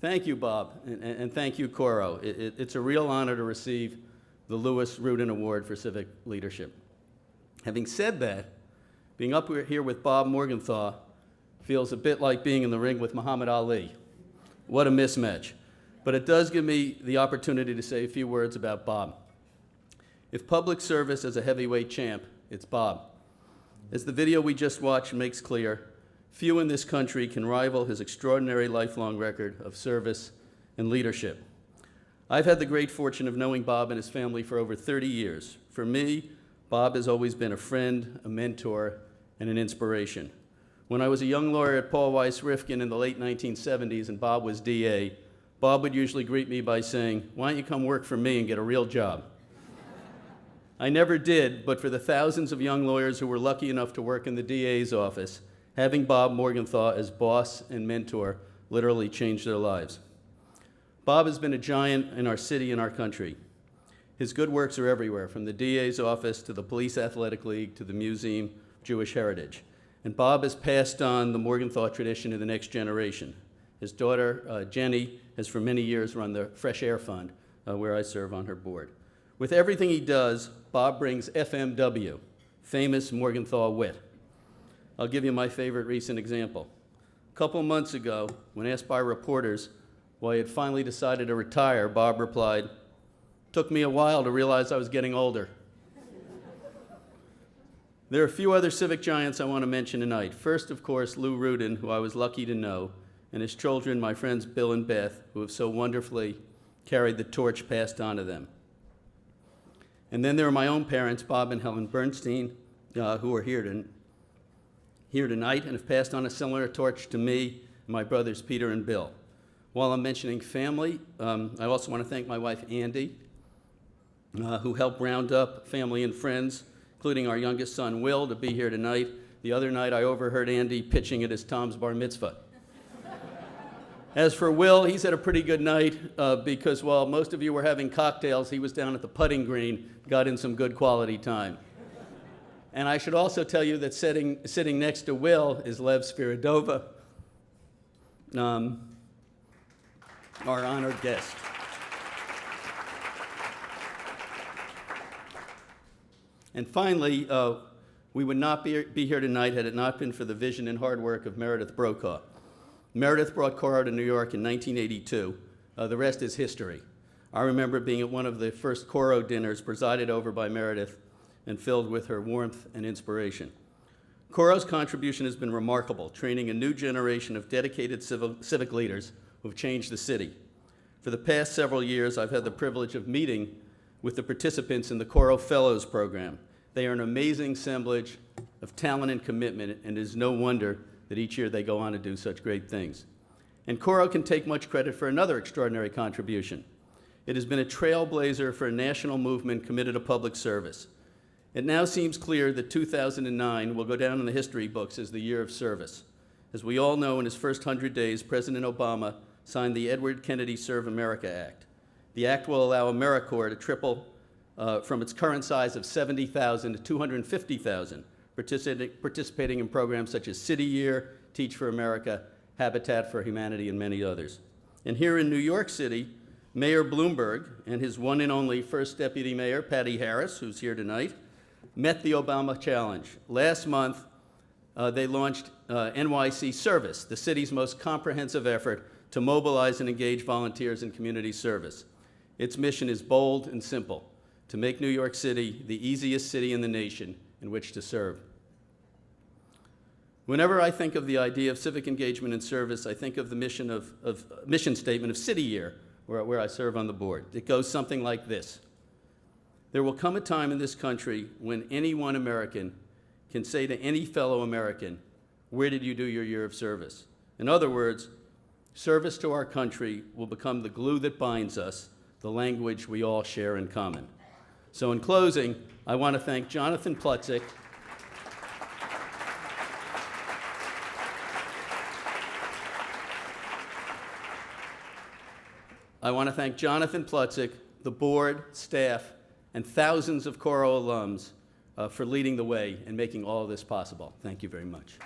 Thank you, Bob, and thank you, Coro. It's a real honor to receive the Rudin Award for Civic Leadership. Having said that, being up here with Bob Morgenthau feels a bit like being in the ring with Muhammad Ali. What a mismatch. But it does give me the opportunity to say a few words about Bob. If public service is a heavyweight champ, it's Bob. As the video we just watched makes clear, few in this country can rival his extraordinary lifelong record of service and leadership. I've had the great fortune of knowing Bob and his family for over 30 years. For me, Bob has always been a friend, a mentor, and an inspiration. When I was a young lawyer at Paul Weiss Rifkin in the late 1970s and Bob was DA, Bob would usually greet me by saying, "Why don't you come work for me and get a real job?" I never did, but for the thousands of young lawyers who were lucky enough to work in the DA's office, having Bob Morgenthau as boss and mentor literally changed their lives. Bob has been a giant in our city and our country. His good works are everywhere, from the DA's office to the Police Athletic League to the Museum of Jewish Heritage. And Bob has passed on the Morgenthau tradition to the next generation. His daughter, Jenny, has for many years run the Fresh Air Fund, where I serve on her board. With everything he does, Bob brings FMW, famous Morgenthau wit. I'll give you my favorite recent example. A couple months ago, when asked by reporters why he had finally decided to retire, Bob replied, "Took me a while to realize I was getting older." There are a few other civic giants I want to mention tonight. First, of course, Lou Rudin, who I was lucky to know, and his children, my friends Bill and Beth, who have so wonderfully carried the torch passed on to them. And then there are my own parents, Bob and Helen Bernstein, who are here tonight and have passed on a similar torch to me and my brothers Peter and Bill. While I'm mentioning family, I also want to thank my wife Andy, who helped round up family and friends, including our youngest son Will, to be here tonight. The other night I overheard Andy pitching at his Tom's bar mitzvah. As for Will, he's had a pretty good night because while most of you were having cocktails, he was down at the putting green, got in some good quality time. And I should also tell you that sitting next to Will is Lev Spiridova, our honored guest. And finally, we would not be here tonight had it not been for the vision and hard work of Meredith Brokaw. Meredith brought Coro to New York in 1982. The rest is history. I remember being at one of the first Coro dinners presided over by Meredith and filled with her warmth and inspiration. Coro's contribution has been remarkable, training a new generation of dedicated civic leaders who have changed the city. For the past several years, I've had the privilege of meeting with the participants in the Coro Fellows program. They are an amazing assemblage of talent and commitment, and it is no wonder that each year they go on to do such great things. And Coro can take much credit for another extraordinary contribution. It has been a trailblazer for a national movement committed to public service. It now seems clear that 2009 will go down in the history books as the year of service. As we all know, in his first 100 days, President Obama signed the Edward Kennedy Serve America Act. The act will allow AmeriCorps to triple from its current size of 70,000 to 250,000, participating in programs such as City Year, Teach for America, Habitat for Humanity, and many others. And here in New York City, Mayor Bloomberg and his one and only first deputy mayor, Patty Harris, who's here tonight, met the Obama challenge. Last month, they launched NYC Service, the city's most comprehensive effort to mobilize and engage volunteers in community service. Its mission is bold and simple: to make New York City the easiest city in the nation in which to serve. Whenever I think of the idea of civic engagement and service, I think of the mission statement of City Year, where I serve on the board. It goes something like this: there will come a time in this country when any one American can say to any fellow American, "Where did you do your year of service?" In other words, service to our country will become the glue that binds us, the language we all share in common. So in closing, I want to thank Jonathan Plutzik, the board, staff, and thousands of Coro alums for leading the way and making all of this possible. Thank you very much.